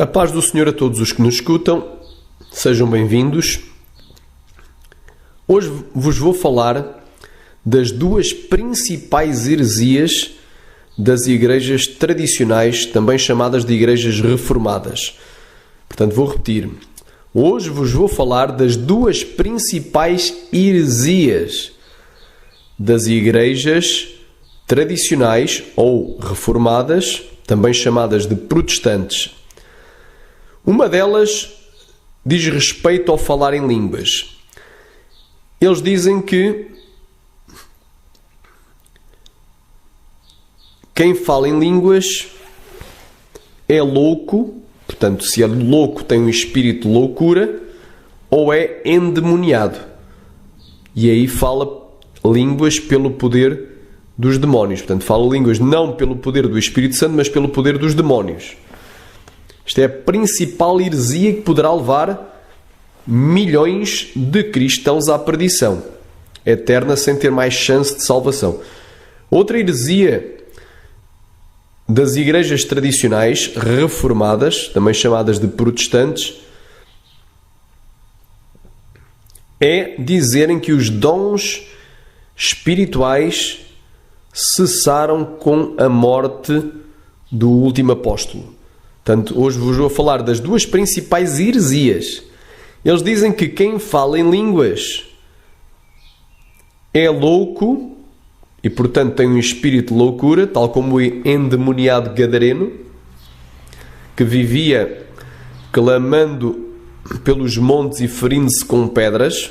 A paz do Senhor a todos os que nos escutam, sejam bem-vindos. Hoje vos vou falar das duas principais heresias das igrejas tradicionais, também chamadas de igrejas reformadas. Portanto, vou repetir. Hoje vos vou falar das duas principais heresias das igrejas tradicionais ou reformadas, também chamadas de protestantes. Uma delas diz respeito ao falar em línguas. Eles dizem que quem fala em línguas é louco, portanto, se é louco tem um espírito de loucura, ou é endemoniado. E aí fala línguas pelo poder dos demónios. Portanto, fala línguas não pelo poder do Espírito Santo, mas pelo poder dos demónios. Isto é a principal heresia que poderá levar milhões de cristãos à perdição eterna sem ter mais chance de salvação. Outra heresia das igrejas tradicionais reformadas, também chamadas de protestantes, é dizerem que os dons espirituais cessaram com a morte do último apóstolo. Portanto, hoje vos vou falar das duas principais heresias. Eles dizem que quem fala em línguas é louco e, portanto, tem um espírito de loucura, tal como o endemoniado gadareno, que vivia clamando pelos montes e ferindo-se com pedras,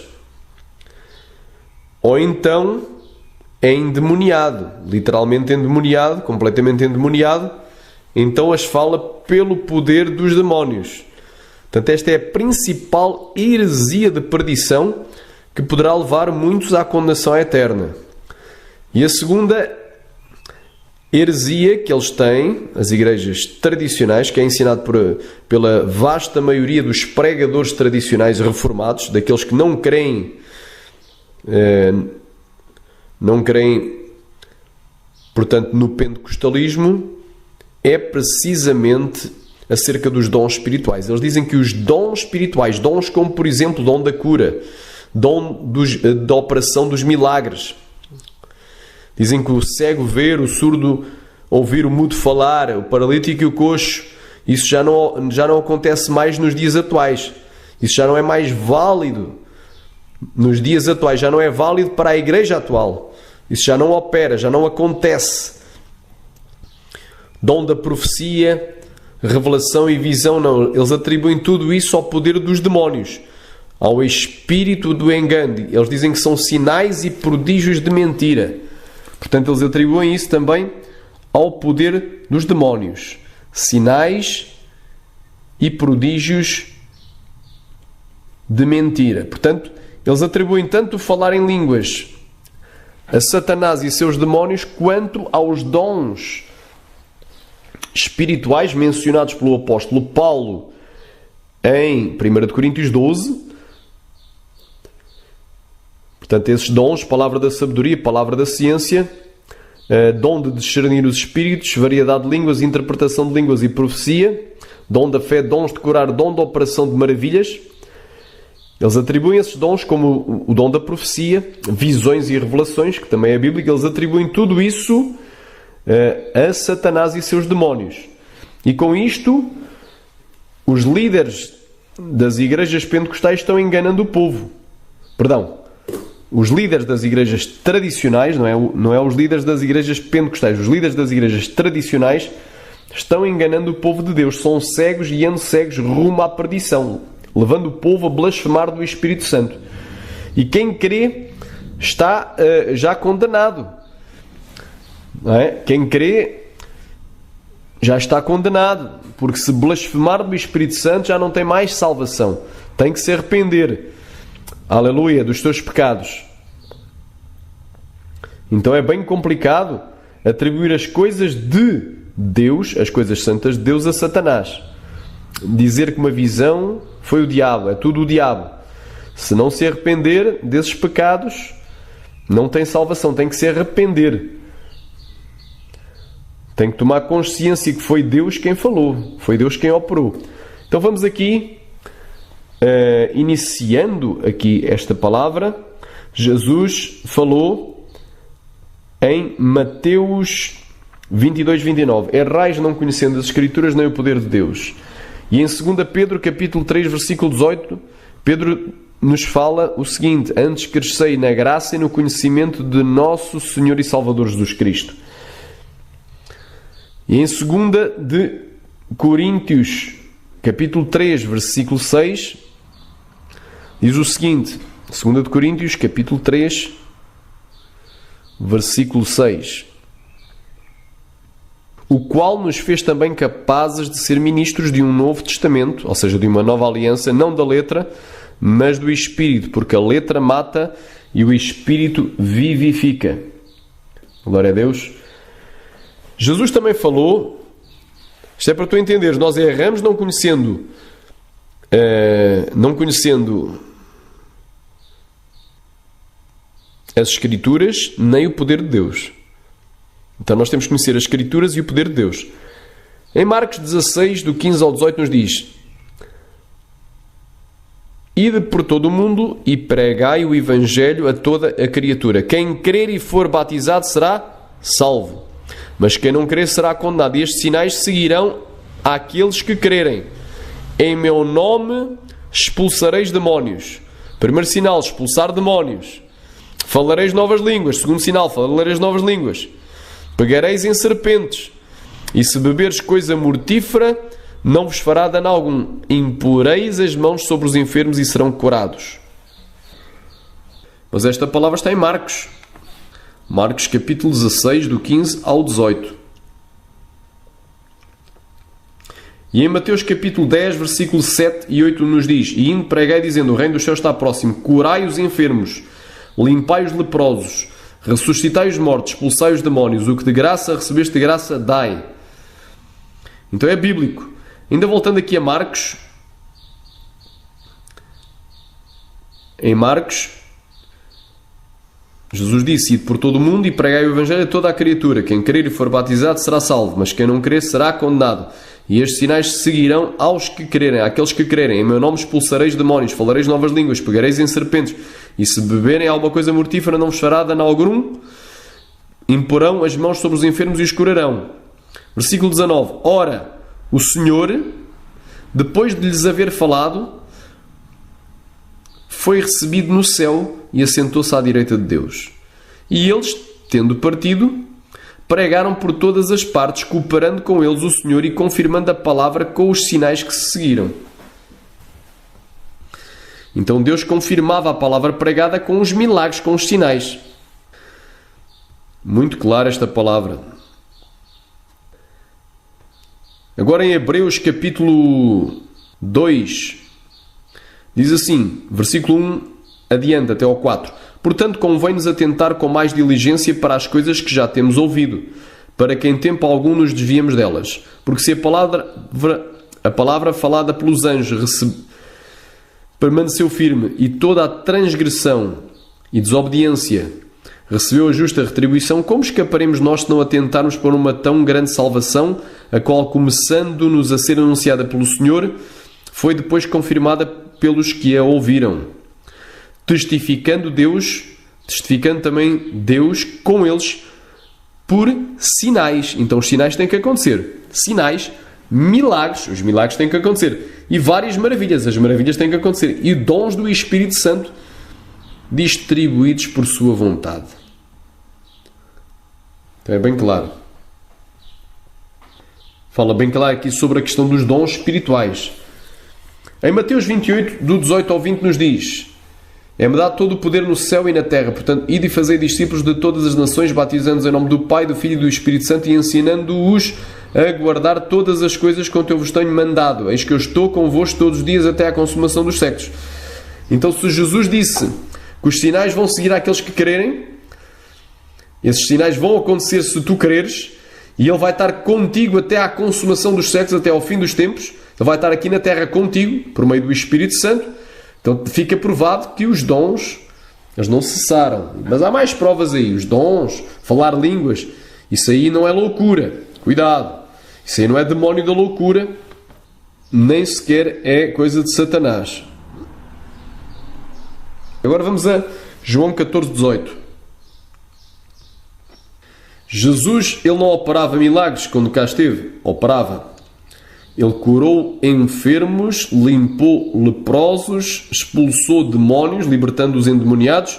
ou então é endemoniado, literalmente endemoniado, completamente endemoniado, então as fala pelo poder dos demónios. Portanto, esta é a principal heresia de perdição que poderá levar muitos à condenação eterna. E a segunda heresia que eles têm, as igrejas tradicionais, que é ensinado pela vasta maioria dos pregadores tradicionais reformados, daqueles que não creem, portanto, no pentecostalismo, é precisamente acerca dos dons espirituais. Eles dizem que os dons espirituais, dons como, por exemplo, dom da cura, dom da operação dos milagres. Dizem que o cego ver, o surdo ouvir, o mudo falar, o paralítico e o coxo, isso já não acontece mais nos dias atuais. Isso já não é mais válido nos dias atuais, já não é válido para a igreja atual. Isso já não opera, já não acontece. Dom da profecia, revelação e visão, não. Eles atribuem tudo isso ao poder dos demónios, ao espírito do engano. Eles dizem que são sinais e prodígios de mentira. Portanto, eles atribuem isso também ao poder dos demónios. Sinais e prodígios de mentira. Portanto, eles atribuem tanto o falar em línguas a Satanás e seus demónios, quanto aos dons espirituais mencionados pelo apóstolo Paulo em 1 Coríntios 12. Portanto, esses dons, palavra da sabedoria, palavra da ciência, dom de discernir os espíritos, variedade de línguas, interpretação de línguas e profecia, dom da fé, dons de curar, dom da operação de maravilhas. Eles atribuem esses dons como o dom da profecia, visões e revelações, que também é bíblico. Eles atribuem tudo isso a Satanás e seus demónios. E com isto, os líderes das igrejas pentecostais estão enganando o povo. Os líderes das igrejas tradicionais, não é os líderes das igrejas pentecostais, os líderes das igrejas tradicionais estão enganando o povo de Deus. São cegos e andam cegos rumo à perdição, levando o povo a blasfemar do Espírito Santo. E quem crê está já condenado. Não é? Quem crê já está condenado, porque se blasfemar do Espírito Santo já não tem mais salvação. Tem que se arrepender, aleluia, dos seus pecados. Então é bem complicado atribuir as coisas de Deus, as coisas santas de Deus, a Satanás. Dizer que uma visão foi o diabo, é tudo o diabo. Se não se arrepender desses pecados, não tem salvação, tem que se arrepender. Tem que tomar consciência que foi Deus quem falou, foi Deus quem operou. Então vamos aqui, iniciando aqui esta palavra, Jesus falou em Mateus 22, 29. Errais não conhecendo as Escrituras nem o poder de Deus. E em 2 Pedro, capítulo 3, versículo 18, Pedro nos fala o seguinte: antes crescei na graça e no conhecimento de nosso Senhor e Salvador Jesus Cristo. E em 2 de Coríntios, capítulo 3, versículo 6, diz o seguinte, 2 de Coríntios, capítulo 3, versículo 6. O qual nos fez também capazes de ser ministros de um novo testamento, ou seja, de uma nova aliança, não da letra, mas do Espírito, porque a letra mata e o Espírito vivifica. Glória a Deus. Jesus também falou, isto é para tu entenderes, nós erramos não conhecendo as Escrituras nem o poder de Deus. Então nós temos que conhecer as Escrituras e o poder de Deus. Em Marcos 16, do 15 ao 18, nos diz: ide por todo o mundo e pregai o Evangelho a toda a criatura. Quem crer e for batizado será salvo, mas quem não crer será condenado. E estes sinais seguirão àqueles que crerem. Em meu nome expulsareis demónios. Primeiro sinal, expulsar demónios. Falareis novas línguas. Segundo sinal, falareis novas línguas. Pegareis em serpentes. E se beberes coisa mortífera, não vos fará dano algum. Imporeis as mãos sobre os enfermos e serão curados. Mas esta palavra está em Marcos. Marcos capítulo 16, do 15 ao 18. E em Mateus capítulo 10, versículo 7 e 8 nos diz: e indo pregai dizendo, o reino dos céus está próximo, curai os enfermos, limpai os leprosos, ressuscitai os mortos, expulsai os demónios, o que de graça recebeste de graça dai. Então é bíblico. Ainda voltando aqui a Marcos, em Marcos, Jesus disse: ide por todo o mundo e pregai o Evangelho a toda a criatura. Quem crer e for batizado será salvo, mas quem não crer será condenado. E estes sinais seguirão aos que crerem, àqueles que crerem. Em meu nome expulsareis demónios, falareis novas línguas, pegareis em serpentes, e se beberem alguma coisa mortífera não vos fará dano algum. Imporão as mãos sobre os enfermos e os curarão. Versículo 19. Ora, o Senhor, depois de lhes haver falado, foi recebido no céu e assentou-se à direita de Deus. E eles, tendo partido, pregaram por todas as partes, cooperando com eles o Senhor e confirmando a palavra com os sinais que se seguiram. Então Deus confirmava a palavra pregada com os milagres, com os sinais. Muito clara esta palavra. Agora em Hebreus capítulo 2, diz assim, versículo 1 adiante até ao 4. Portanto, convém-nos atentar com mais diligência para as coisas que já temos ouvido, para que em tempo algum nos desviemos delas. Porque se a palavra falada pelos anjos permaneceu firme, e toda a transgressão e desobediência recebeu a justa retribuição, como escaparemos nós se não atentarmos para uma tão grande salvação, a qual, começando-nos a ser anunciada pelo Senhor, foi depois confirmada pelos que a ouviram, testificando também Deus com eles por sinais. Então os sinais têm que acontecer. Sinais, milagres, os milagres têm que acontecer. E várias maravilhas, as maravilhas têm que acontecer. E dons do Espírito Santo distribuídos por sua vontade. Então é bem claro. Fala bem claro aqui sobre a questão dos dons espirituais. Em Mateus 28, do 18 ao 20, nos diz: é-me dado todo o poder no céu e na terra. Portanto, ide e fazei discípulos de todas as nações, batizando-os em nome do Pai, do Filho e do Espírito Santo, e ensinando-os a guardar todas as coisas quanto eu vos tenho mandado. Eis que eu estou convosco todos os dias até à consumação dos séculos. Então, se Jesus disse que os sinais vão seguir àqueles que crerem, esses sinais vão acontecer se tu creres, e Ele vai estar contigo até à consumação dos séculos, até ao fim dos tempos. Ele vai estar aqui na terra contigo, por meio do Espírito Santo. Então fica provado que os dons, eles não cessaram. Mas há mais provas aí. Os dons, falar línguas, isso aí não é loucura. Cuidado. Isso aí não é demónio da loucura. nem sequer é coisa de Satanás. Agora vamos a João 14:18. Jesus, ele não operava milagres quando cá esteve. Operava. Ele curou enfermos, limpou leprosos, expulsou demónios, libertando os endemoniados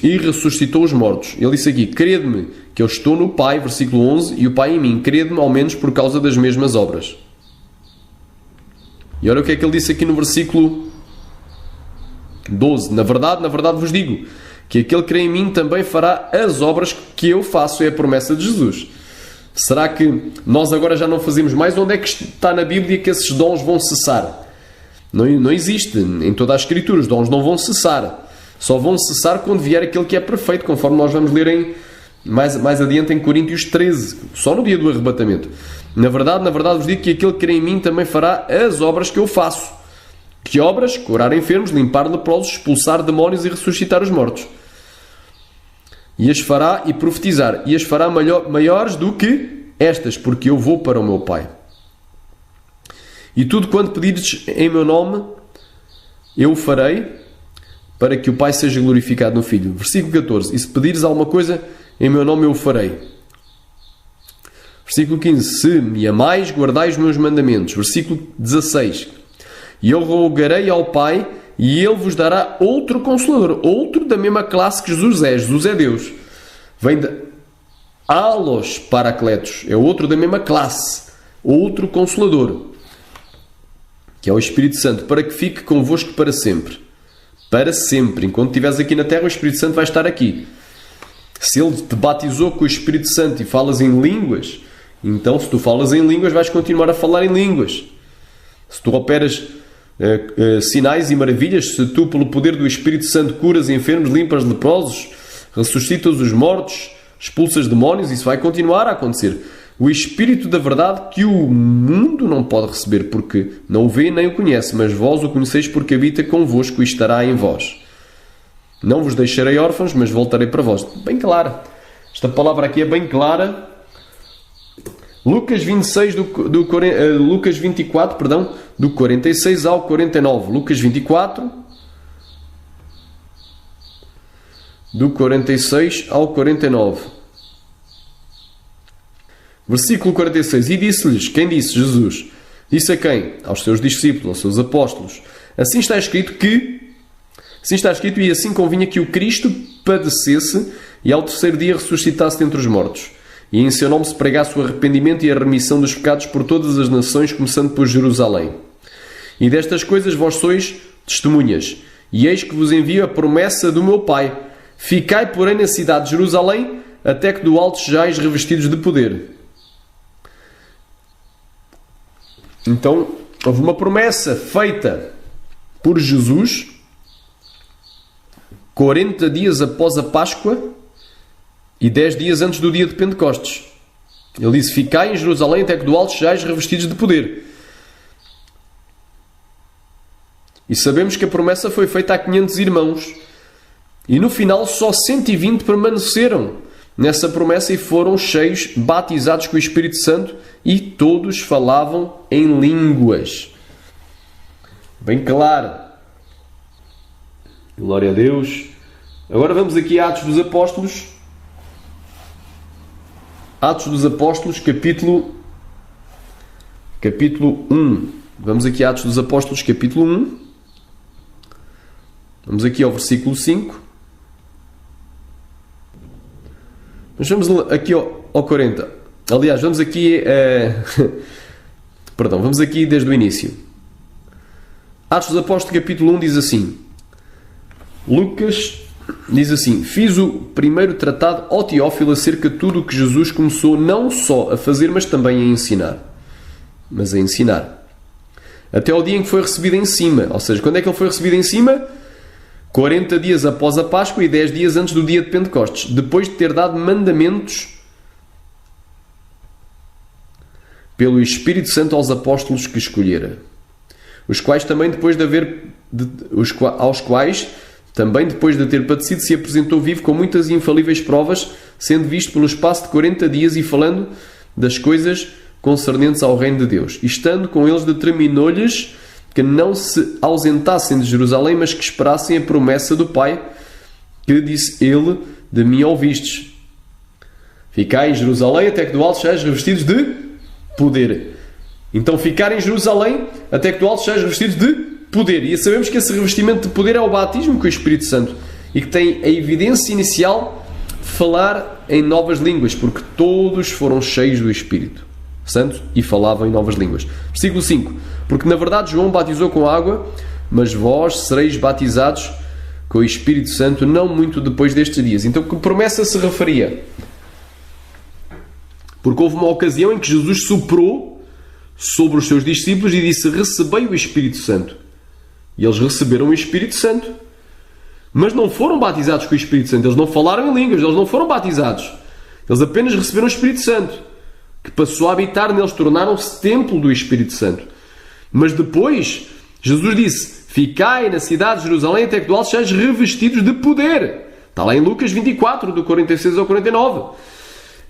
e ressuscitou os mortos. Ele disse aqui: crede-me que eu estou no Pai, versículo 11, e o Pai em mim. Crede-me ao menos por causa das mesmas obras. E olha o que é que ele disse aqui no versículo 12. Na verdade vos digo que aquele que crê em mim também fará as obras que eu faço. É a promessa de Jesus. Será que nós agora já não fazemos mais? Onde é que está na Bíblia que esses dons vão cessar? Não existe. Em toda a Escritura os dons não vão cessar. Só vão cessar quando vier aquele que é perfeito, conforme nós vamos ler mais adiante em Coríntios 13. Só no dia do arrebatamento. Na verdade vos digo que aquele que crê em mim também fará as obras que eu faço. Que obras? Curar enfermos, limpar leprosos, expulsar demónios e ressuscitar os mortos. E as fará, e profetizar, e as fará maiores do que estas, porque eu vou para o meu Pai. E tudo quanto pedires em meu nome, eu o farei, para que o Pai seja glorificado no Filho. Versículo 14. E se pedires alguma coisa em meu nome, eu o farei. Versículo 15. Se me amais, guardai os meus mandamentos. Versículo 16. E eu rogarei ao Pai, e Ele vos dará outro Consolador, outro da mesma classe que Jesus é. Jesus é Deus. Vem de Alos Paracletos, é outro da mesma classe, outro Consolador, que é o Espírito Santo, para que fique convosco para sempre. Para sempre. Enquanto estiveres aqui na terra, o Espírito Santo vai estar aqui. Se Ele te batizou com o Espírito Santo e falas em línguas, então se tu falas em línguas, vais continuar a falar em línguas. Se tu operas sinais e maravilhas, se tu pelo poder do Espírito Santo curas enfermos, limpas leprosos, ressuscitas os mortos, expulsas demónios, isso vai continuar a acontecer. O Espírito da verdade que o mundo não pode receber, porque não o vê nem o conhece, mas vós o conheceis porque habita convosco e estará em vós. Não vos deixarei órfãos, mas voltarei para vós. Bem clara. Esta palavra aqui é bem clara. Lucas 24, do 46 ao 49. Lucas 24, do 46 ao 49. Versículo 46. E disse-lhes, quem disse? Jesus. Disse a quem? Aos seus discípulos, aos seus apóstolos. Assim está escrito e assim convinha que o Cristo padecesse e ao terceiro dia ressuscitasse dentre os mortos. E em seu nome se pregasse o arrependimento e a remissão dos pecados por todas as nações, começando por Jerusalém. E destas coisas vós sois testemunhas. E eis que vos envio a promessa do meu Pai. Ficai, porém, na cidade de Jerusalém, até que do alto sejais revestidos de poder. Então, houve uma promessa feita por Jesus 40 dias após a Páscoa e 10 dias antes do dia de Pentecostes. Ele disse: ficai em Jerusalém até que do alto sejais revestidos de poder. E sabemos que a promessa foi feita a 500 irmãos. E no final só 120 permaneceram nessa promessa e foram cheios, batizados com o Espírito Santo, e todos falavam em línguas. Bem claro. Glória a Deus. Agora vamos aqui a Atos dos Apóstolos. Atos dos Apóstolos, capítulo 1. Vamos aqui a Atos dos Apóstolos, capítulo 1. Vamos aqui ao versículo 5. Mas vamos aqui ao 40. Aliás, vamos aqui... vamos aqui desde o início. Atos dos Apóstolos, capítulo 1, diz assim. Lucas diz assim: fiz o primeiro tratado ao Teófilo acerca de tudo o que Jesus começou não só a fazer, mas também a ensinar. Até ao dia em que foi recebido em cima. Ou seja, quando é que ele foi recebido em cima? 40 dias após a Páscoa e 10 dias antes do dia de Pentecostes, depois de ter dado mandamentos pelo Espírito Santo aos apóstolos que escolhera, aos quais também depois de ter padecido se apresentou vivo com muitas e infalíveis provas, sendo visto pelo espaço de 40 dias e falando das coisas concernentes ao reino de Deus. E estando com eles, determinou-lhes que não se ausentassem de Jerusalém, mas que esperassem a promessa do Pai, que disse ele: de mim ouvistes. Ficai em Jerusalém até que do alto sejais revestidos de poder. Então ficar em Jerusalém até que do alto sejais revestidos de poder. E sabemos que esse revestimento de poder é o batismo com o Espírito Santo e que tem a evidência inicial de falar em novas línguas, porque todos foram cheios do Espírito Santo e falavam em novas línguas. Versículo 5. Porque na verdade João batizou com água, mas vós sereis batizados com o Espírito Santo não muito depois destes dias. Então que promessa se referia? Porque houve uma ocasião em que Jesus soprou sobre os seus discípulos e disse: recebei o Espírito Santo. E eles receberam o Espírito Santo, mas não foram batizados com o Espírito Santo. Eles não falaram em línguas, eles não foram batizados. Eles apenas receberam o Espírito Santo, que passou a habitar neles, tornaram-se templo do Espírito Santo. Mas depois, Jesus disse: ficai na cidade de Jerusalém até que do alto sejais revestidos de poder. Está lá em Lucas 24, do 46 ao 49.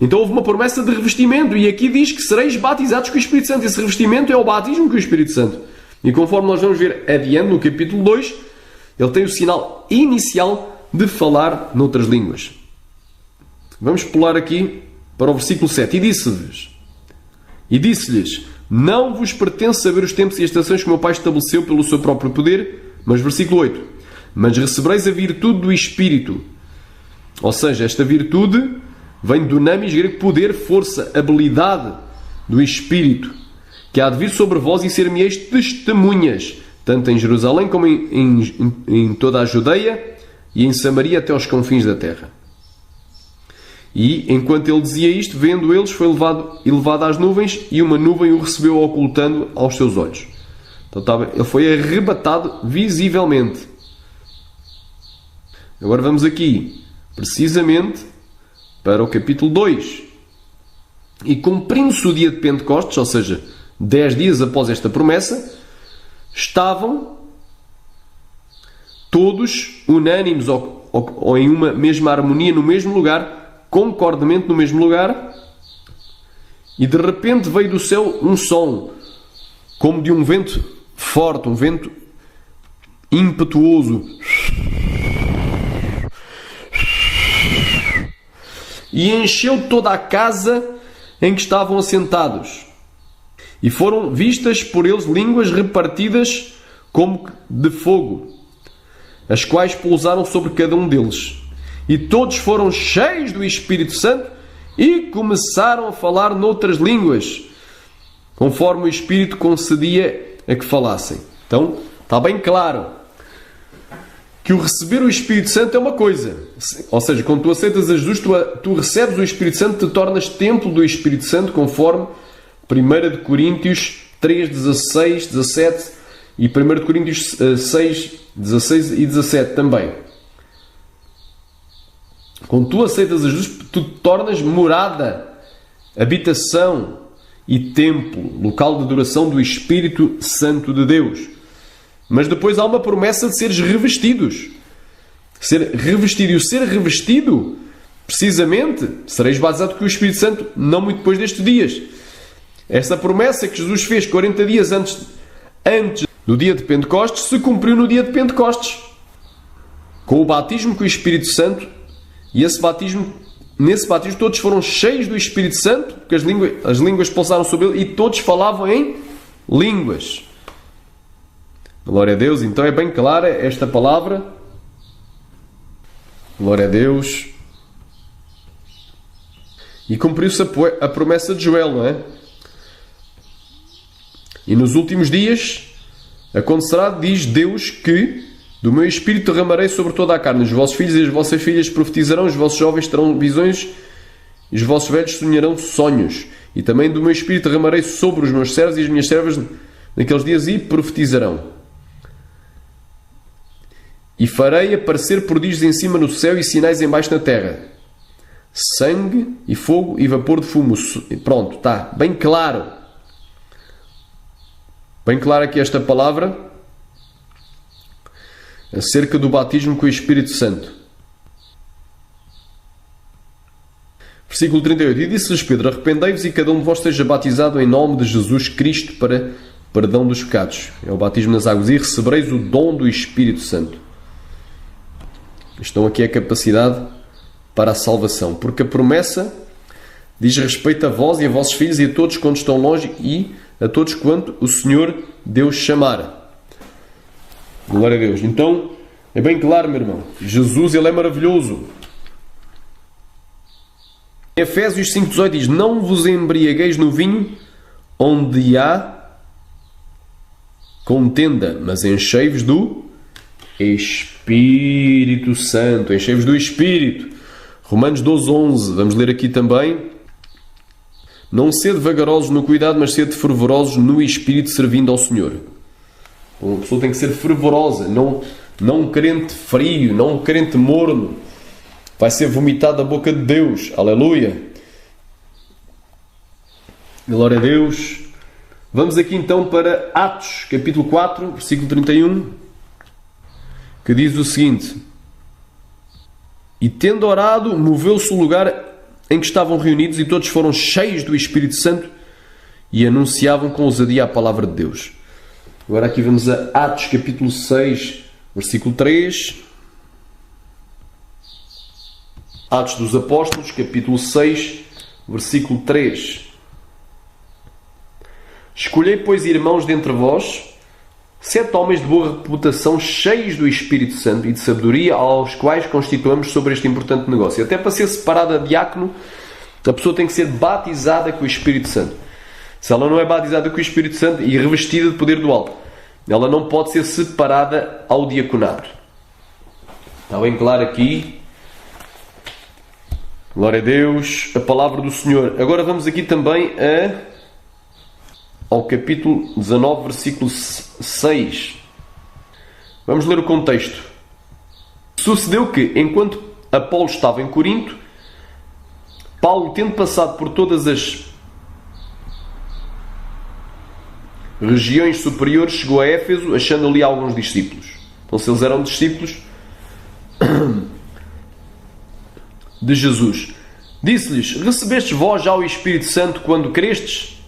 Então houve uma promessa de revestimento, e aqui diz que sereis batizados com o Espírito Santo. Esse revestimento é o batismo com o Espírito Santo. E conforme nós vamos ver adiante no capítulo 2, ele tem o sinal inicial de falar noutras línguas. Vamos pular aqui para o versículo 7. E disse-lhes: não vos pertence saber os tempos e as estações que o meu Pai estabeleceu pelo seu próprio poder. Mas versículo 8. Mas recebereis a virtude do Espírito. Ou seja, esta virtude vem do dunamis grego, poder, força, habilidade do Espírito, que há de vir sobre vós e ser-me-eis testemunhas, tanto em Jerusalém como em toda a Judeia e em Samaria até aos confins da terra. E, enquanto ele dizia isto, vendo eles, foi elevado às nuvens, e uma nuvem o recebeu ocultando aos seus olhos. Então, ele foi arrebatado visivelmente. Agora vamos aqui, precisamente, para o capítulo 2. E cumprindo-se o dia de Pentecostes, ou seja, 10 dias após esta promessa, estavam todos unânimes ou em uma mesma harmonia, no mesmo lugar, concordemente no mesmo lugar, e de repente veio do céu um som, como de um vento forte, um vento impetuoso, e encheu toda a casa em que estavam assentados. E foram vistas por eles línguas repartidas como de fogo, as quais pousaram sobre cada um deles. E todos foram cheios do Espírito Santo e começaram a falar noutras línguas, conforme o Espírito concedia a que falassem. Então, está bem claro que o receber o Espírito Santo é uma coisa. Ou seja, quando tu aceitas a Jesus, tu recebes o Espírito Santo, te tornas templo do Espírito Santo, conforme 1 Coríntios 3, 16, 17 e 1 Coríntios 6, 16 e 17 também. Quando tu aceitas a Jesus, tu te tornas morada, habitação e templo, local de adoração do Espírito Santo de Deus. Mas depois há uma promessa de seres revestidos. Ser revestido. E o ser revestido, precisamente, sereis batizados com o Espírito Santo não muito depois destes dias. Essa promessa que Jesus fez 40 dias antes do dia de Pentecostes se cumpriu no dia de Pentecostes, com o batismo com o Espírito Santo. E nesse batismo todos foram cheios do Espírito Santo, porque as línguas pousaram sobre ele e todos falavam em línguas. Glória a Deus. Então é bem clara esta palavra. Glória a Deus. E cumpriu-se a promessa de Joel, não é? E nos últimos dias acontecerá, diz Deus, que do meu Espírito derramarei sobre toda a carne. Os vossos filhos e as vossas filhas profetizarão, os vossos jovens terão visões e os vossos velhos sonharão sonhos. E também do meu Espírito derramarei sobre os meus servos e as minhas servas naqueles dias e profetizarão. E farei aparecer prodígios em cima no céu e sinais embaixo na terra. Sangue e fogo e vapor de fumo. Pronto, está bem claro. Bem claro aqui esta palavra acerca do batismo com o Espírito Santo. Versículo 38. E disse-lhes Pedro: arrependei-vos e cada um de vós seja batizado em nome de Jesus Cristo para perdão dos pecados. É o batismo nas águas. E recebereis o dom do Espírito Santo. Estão aqui a capacidade para a salvação. Porque a promessa diz respeito a vós e a vossos filhos e a todos quanto estão longe e a todos quanto o Senhor Deus chamar. Glória a Deus. Então, é bem claro, meu irmão. Jesus, Ele é maravilhoso. Em Efésios 5,18 diz: não vos embriagueis no vinho onde há contenda, mas enchei-vos do Espírito Santo. Enchei-vos do Espírito. Romanos 12,11. Vamos ler aqui também. Não sede vagarosos no cuidado, mas sede fervorosos no Espírito, servindo ao Senhor. Uma pessoa tem que ser fervorosa, não um crente frio, não um crente morno. Vai ser vomitado da boca de Deus. Aleluia! Glória a Deus! Vamos aqui então para Atos, capítulo 4, versículo 31, que diz o seguinte: e tendo orado, moveu-se o lugar em que estavam reunidos e todos foram cheios do Espírito Santo e anunciavam com ousadia a palavra de Deus. Agora aqui vamos a Atos, capítulo 6, versículo 3. Atos dos Apóstolos, capítulo 6, versículo 3. Escolhei, pois, irmãos dentre vós, 7 homens de boa reputação, cheios do Espírito Santo e de sabedoria, aos quais constituamos sobre este importante negócio. Até para ser separada de diácono, a pessoa tem que ser batizada com o Espírito Santo. Se ela não é batizada com o Espírito Santo e revestida de poder do alto, ela não pode ser separada ao diaconato. Está bem claro aqui? Glória a Deus, a palavra do Senhor. Agora vamos aqui também ao capítulo 19, versículo 6. Vamos ler o contexto. Sucedeu que, enquanto Apolo estava em Corinto, Paulo, tendo passado por todas as regiões superiores, chegou a Éfeso, achando ali alguns discípulos. Então, se eles eram discípulos de Jesus, disse-lhes: recebestes vós já o Espírito Santo quando crestes?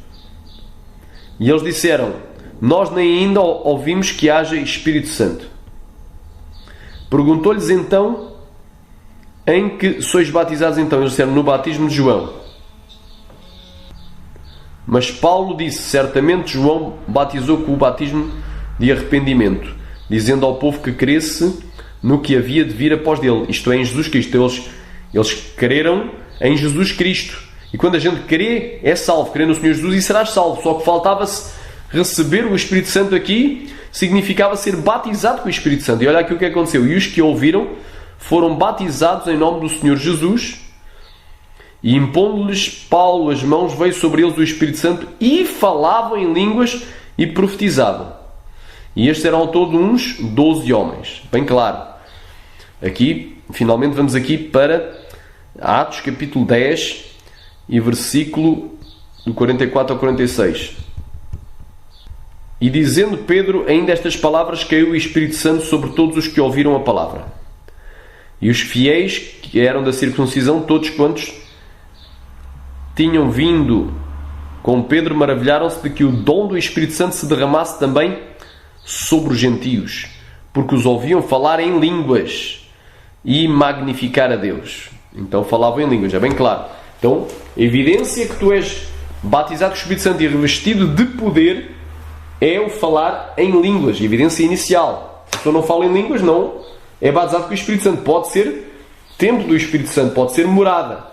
E eles disseram: nós nem ainda ouvimos que haja Espírito Santo. Perguntou-lhes então: em que sois batizados então? Eles disseram: no batismo de João. Mas Paulo disse: certamente João batizou com o batismo de arrependimento, dizendo ao povo que cresce no que havia de vir após dele, isto é, em Jesus Cristo. Eles creram em Jesus Cristo. E quando a gente crê, é salvo. Crê no Senhor Jesus e serás salvo. Só que faltava-se receber o Espírito Santo aqui, significava ser batizado com o Espírito Santo. E olha aqui o que aconteceu. E os que ouviram foram batizados em nome do Senhor Jesus. E impondo-lhes Paulo as mãos, veio sobre eles o Espírito Santo e falavam em línguas e profetizavam. E estes eram ao todo uns 12 homens. Bem claro. Aqui, finalmente, vamos aqui para Atos, capítulo 10 e versículo do 44 ao 46. E dizendo Pedro ainda estas palavras, caiu o Espírito Santo sobre todos os que ouviram a palavra. E os fiéis, que eram da circuncisão, todos quantos tinham vindo com Pedro, maravilharam-se de que o dom do Espírito Santo se derramasse também sobre os gentios, porque os ouviam falar em línguas e magnificar a Deus. Então falavam em línguas, é bem claro. Então, a evidência que tu és batizado com o Espírito Santo e revestido de poder é o falar em línguas, evidência inicial. Se a pessoa não fala em línguas, não é batizado com o Espírito Santo. Pode ser templo do Espírito Santo, pode ser morada,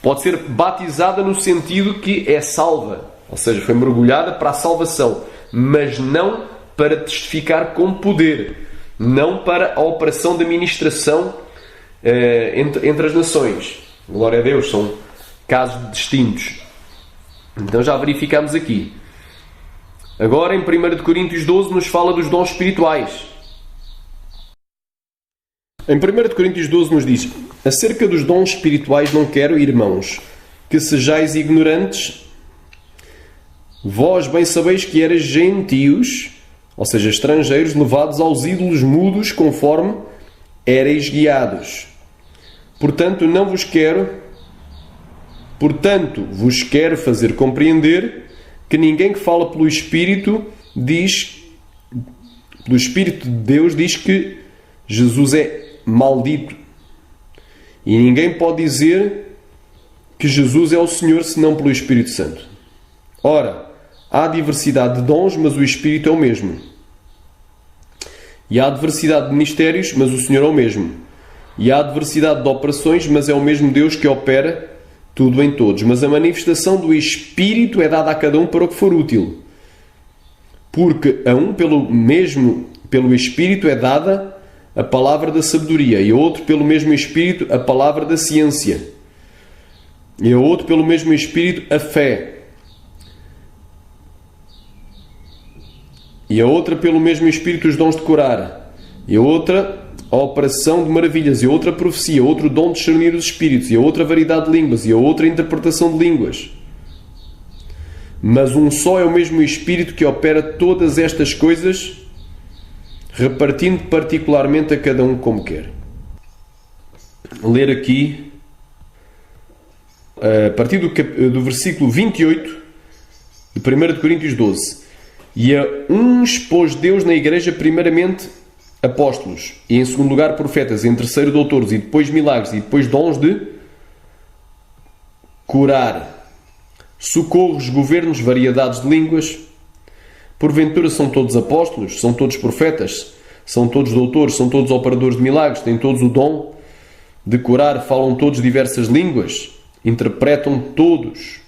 pode ser batizada no sentido que é salva, ou seja, foi mergulhada para a salvação, mas não para testificar com poder, não para a operação de ministração entre as nações. Glória a Deus, são casos distintos. Então já verificamos aqui. Agora em 1 Coríntios 12 nos fala dos dons espirituais. Em 1 Coríntios 12 nos diz: acerca dos dons espirituais não quero, irmãos, que sejais ignorantes. Vós bem sabeis que erais gentios, ou seja, estrangeiros, levados aos ídolos mudos, conforme éreis guiados. Portanto, não vos quero Portanto, vos quero fazer compreender que ninguém que fala pelo Espírito de Deus diz que Jesus é maldito. E ninguém pode dizer que Jesus é o Senhor senão pelo Espírito Santo. Ora, há diversidade de dons, mas o Espírito é o mesmo. E há diversidade de ministérios, mas o Senhor é o mesmo. E há diversidade de operações, mas é o mesmo Deus que opera tudo em todos. Mas a manifestação do Espírito é dada a cada um para o que for útil. Porque a um pelo Espírito é dada a palavra da sabedoria, e a outro pelo mesmo Espírito a palavra da ciência, e a outro pelo mesmo Espírito a fé, e a outra pelo mesmo Espírito os dons de curar, e a outra a operação de maravilhas, e a outra a profecia, outro dom de discernir os espíritos, e a outra a variedade de línguas, e a outra a interpretação de línguas. Mas um só é o mesmo Espírito que opera todas estas coisas, repartindo particularmente a cada um como quer. Ler aqui, a partir do versículo 28 de 1 de Coríntios 12. E a uns pôs Deus na igreja primeiramente apóstolos, e em segundo lugar profetas, e em terceiro doutores, e depois milagres, e depois dons de curar, socorros, governos, variedades de línguas. Porventura são todos apóstolos, são todos profetas, são todos doutores, são todos operadores de milagres, têm todos o dom de curar, falam todos diversas línguas, interpretam todos.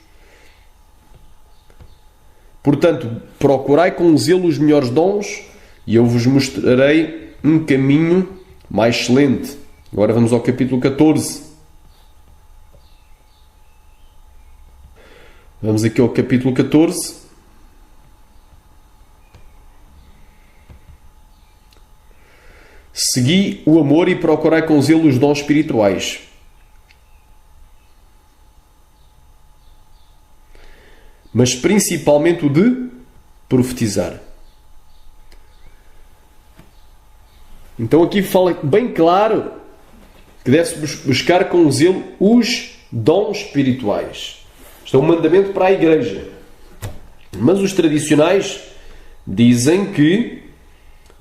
Portanto, procurai com zelo os melhores dons, e eu vos mostrarei um caminho mais excelente. Agora vamos ao capítulo 14. Vamos aqui ao capítulo 14. Segui o amor e procurai com zelo os dons espirituais. Mas principalmente o de profetizar. Então aqui fala bem claro que deve-se buscar com zelo os dons espirituais. Isto é um mandamento para a igreja. Mas os tradicionais dizem que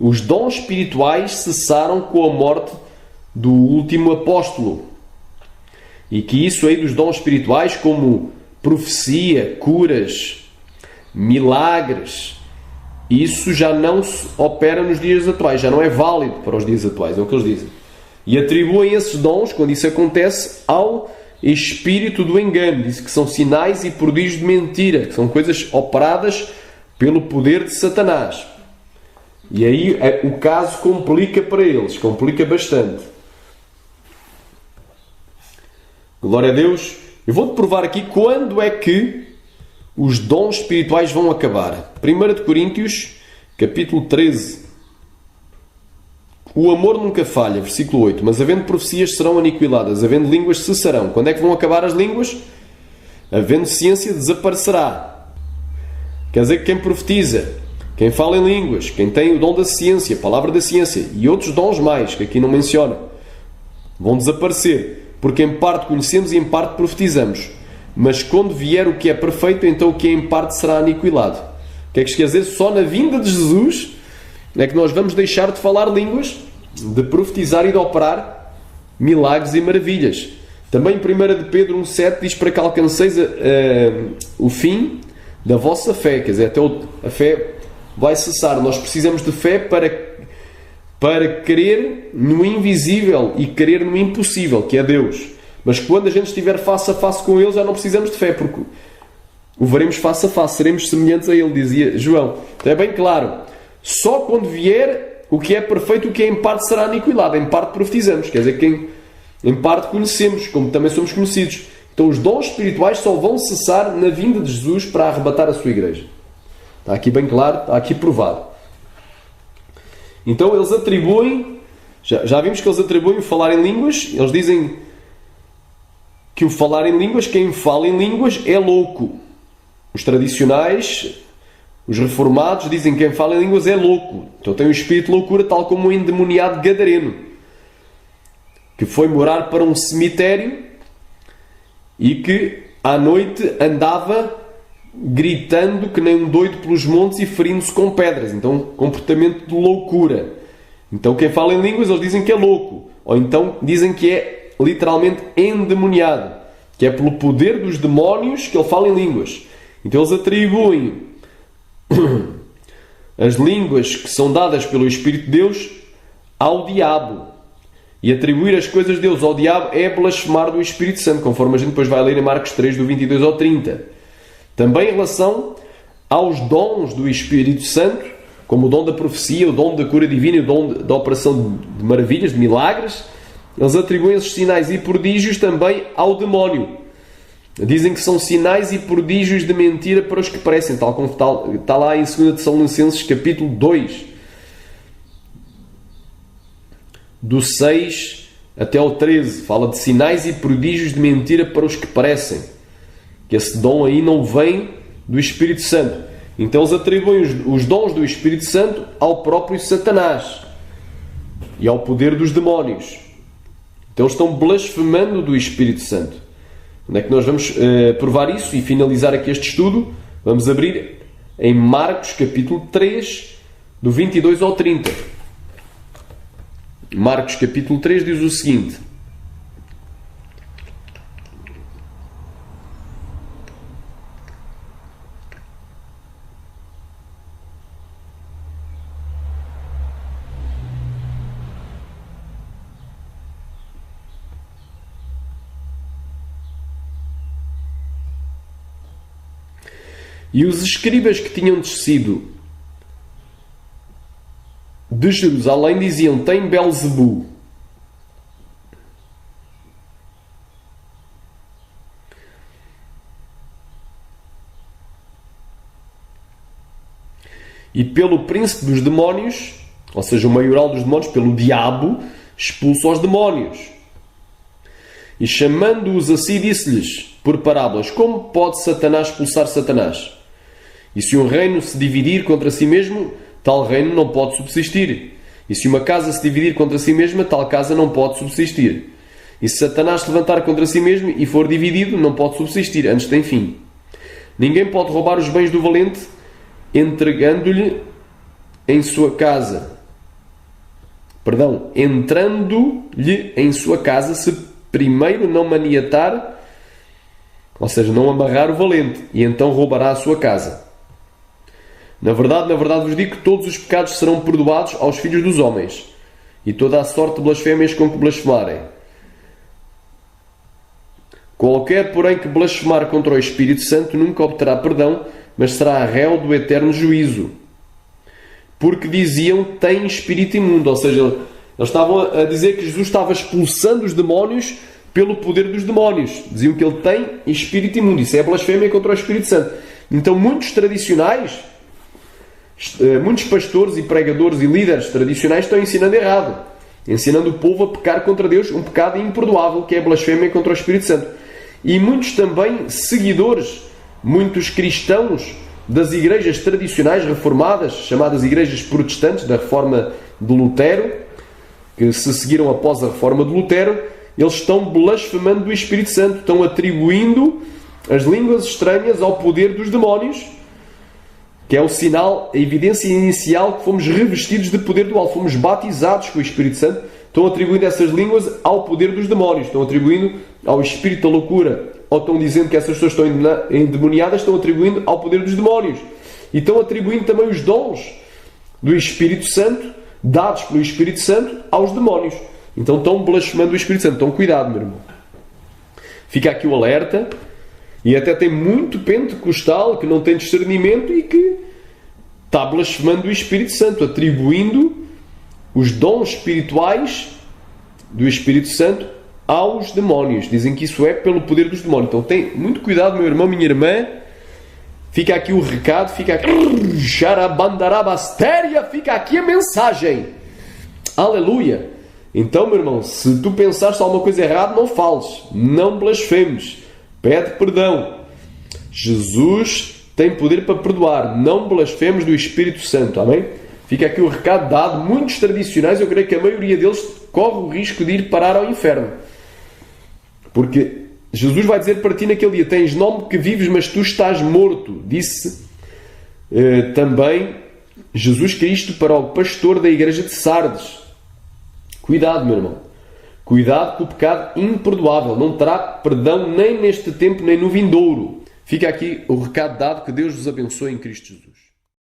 os dons espirituais cessaram com a morte do último apóstolo. E que isso aí dos dons espirituais, como profecia, curas, milagres, isso já não se opera nos dias atuais, já não é válido para os dias atuais, é o que eles dizem. E atribuem esses dons, quando isso acontece, ao espírito do engano. Diz que são sinais e prodígios de mentira, que são coisas operadas pelo poder de Satanás. E aí o caso complica para eles, complica bastante. Glória a Deus. Eu vou-te provar aqui quando é que os dons espirituais vão acabar. 1 de Coríntios, capítulo 13. O amor nunca falha, versículo 8. Mas havendo profecias serão aniquiladas, havendo línguas cessarão. Quando é que vão acabar as línguas? Havendo ciência desaparecerá. Quer dizer que quem profetiza, quem fala em línguas, quem tem o dom da ciência, a palavra da ciência e outros dons mais, que aqui não menciona, vão desaparecer. Porque em parte conhecemos e em parte profetizamos. Mas quando vier o que é perfeito, então o que é em parte será aniquilado. O que é que isto quer dizer? Só na vinda de Jesus é que nós vamos deixar de falar línguas, de profetizar e de operar milagres e maravilhas. Também 1 de Pedro 1,7 diz para que alcanceis o fim da vossa fé. Quer dizer, até a fé vai cessar. Nós precisamos de fé para crer no invisível e crer no impossível, que é Deus. Mas quando a gente estiver face a face com Ele, já não precisamos de fé, porque o veremos face a face, seremos semelhantes a Ele, dizia João. Então é bem claro, só quando vier o que é perfeito, o que é em parte será aniquilado, em parte profetizamos, quer dizer que em parte conhecemos, como também somos conhecidos. Então os dons espirituais só vão cessar na vinda de Jesus para arrebatar a sua igreja. Está aqui bem claro, está aqui provado. Então eles atribuem, já vimos que eles atribuem o falar em línguas, eles dizem que o falar em línguas, quem fala em línguas é louco. Os tradicionais, os reformados, dizem que quem fala em línguas é louco. Então tem um espírito de loucura, tal como o endemoniado gadareno, que foi morar para um cemitério e que à noite andava gritando que nem um doido pelos montes e ferindo-se com pedras. Então, comportamento de loucura. Então, quem fala em línguas, eles dizem que é louco. Ou então, dizem que é literalmente endemoniado. Que é pelo poder dos demónios que ele fala em línguas. Então, eles atribuem as línguas que são dadas pelo Espírito de Deus ao diabo. E atribuir as coisas de Deus ao diabo é blasfemar do Espírito Santo, conforme a gente depois vai ler em Marcos 3, do 22 ao 30. Também em relação aos dons do Espírito Santo, como o dom da profecia, o dom da cura divina e o dom da operação de maravilhas, de milagres, eles atribuem esses sinais e prodígios também ao demónio. Dizem que são sinais e prodígios de mentira para os que parecem, tal como está lá em 2 Tessalonicenses capítulo 2, do 6 até ao 13. Fala de sinais e prodígios de mentira para os que parecem. Que esse dom aí não vem do Espírito Santo. Então eles atribuem os dons do Espírito Santo ao próprio Satanás e ao poder dos demónios. Então eles estão blasfemando do Espírito Santo. Onde é que nós vamos provar isso e finalizar aqui este estudo? Vamos abrir em Marcos capítulo 3, do 22 ao 30. Marcos capítulo 3 diz o seguinte: E os escribas que tinham descido de Jerusalém diziam: tem Belzebu. E pelo príncipe dos demónios, ou seja, o maioral dos demónios, pelo diabo, expulsa os demónios. E chamando-os a si, disse-lhes por parábolas: como pode Satanás expulsar Satanás? E se um reino se dividir contra si mesmo, tal reino não pode subsistir. E se uma casa se dividir contra si mesma, tal casa não pode subsistir. E se Satanás se levantar contra si mesmo e for dividido, não pode subsistir, antes tem fim. Ninguém pode roubar os bens do valente, entregando-lhe em sua casa. Entrando-lhe em sua casa, se primeiro não maniatar, ou seja, não amarrar o valente, e então roubará a sua casa. Na verdade vos digo que todos os pecados serão perdoados aos filhos dos homens, e toda a sorte de blasfémias com que blasfemarem. Qualquer, porém, que blasfemar contra o Espírito Santo nunca obterá perdão, mas será réu do eterno juízo. Porque diziam: tem espírito imundo. Ou seja, eles estavam a dizer que Jesus estava expulsando os demónios pelo poder dos demónios. Diziam que ele tem espírito imundo. Isso é blasfémia contra o Espírito Santo. Então muitos tradicionais, muitos pastores e pregadores e líderes tradicionais estão ensinando errado. Ensinando o povo a pecar contra Deus, um pecado imperdoável, que é a blasfémia contra o Espírito Santo. E muitos também seguidores, muitos cristãos das igrejas tradicionais reformadas, chamadas igrejas protestantes, da reforma de Lutero, que se seguiram após a reforma de Lutero, eles estão blasfemando do Espírito Santo, estão atribuindo as línguas estranhas ao poder dos demónios, que é o sinal, a evidência inicial que fomos revestidos de poder do alto, fomos batizados com o Espírito Santo. Estão atribuindo essas línguas ao poder dos demónios, estão atribuindo ao espírito da loucura, ou estão dizendo que essas pessoas estão endemoniadas, estão atribuindo ao poder dos demónios. E estão atribuindo também os dons do Espírito Santo, dados pelo Espírito Santo, aos demónios. Então estão blasfemando o Espírito Santo. Então cuidado, meu irmão. Fica aqui o alerta. E até tem muito pentecostal que não tem discernimento e que está blasfemando o Espírito Santo, atribuindo os dons espirituais do Espírito Santo aos demónios. Dizem que isso é pelo poder dos demónios. Então tem muito cuidado, meu irmão, minha irmã. Fica aqui o recado, fica aqui fica aqui a mensagem. Aleluia. Então, meu irmão, se tu pensaste alguma coisa errada, não fales, não blasfemes. Pede perdão. Jesus tem poder para perdoar. Não blasfemos do Espírito Santo. Amém? Fica aqui o recado dado. Muitos tradicionais, eu creio que a maioria deles corre o risco de ir parar ao inferno. Porque Jesus vai dizer para ti naquele dia: tens nome que vives, mas tu estás morto. Disse também Jesus Cristo para o pastor da igreja de Sardes. Cuidado, meu irmão. Cuidado com o pecado imperdoável. Não terá perdão nem neste tempo, nem no vindouro. Fica aqui o recado dado. Que Deus vos abençoe em Cristo Jesus.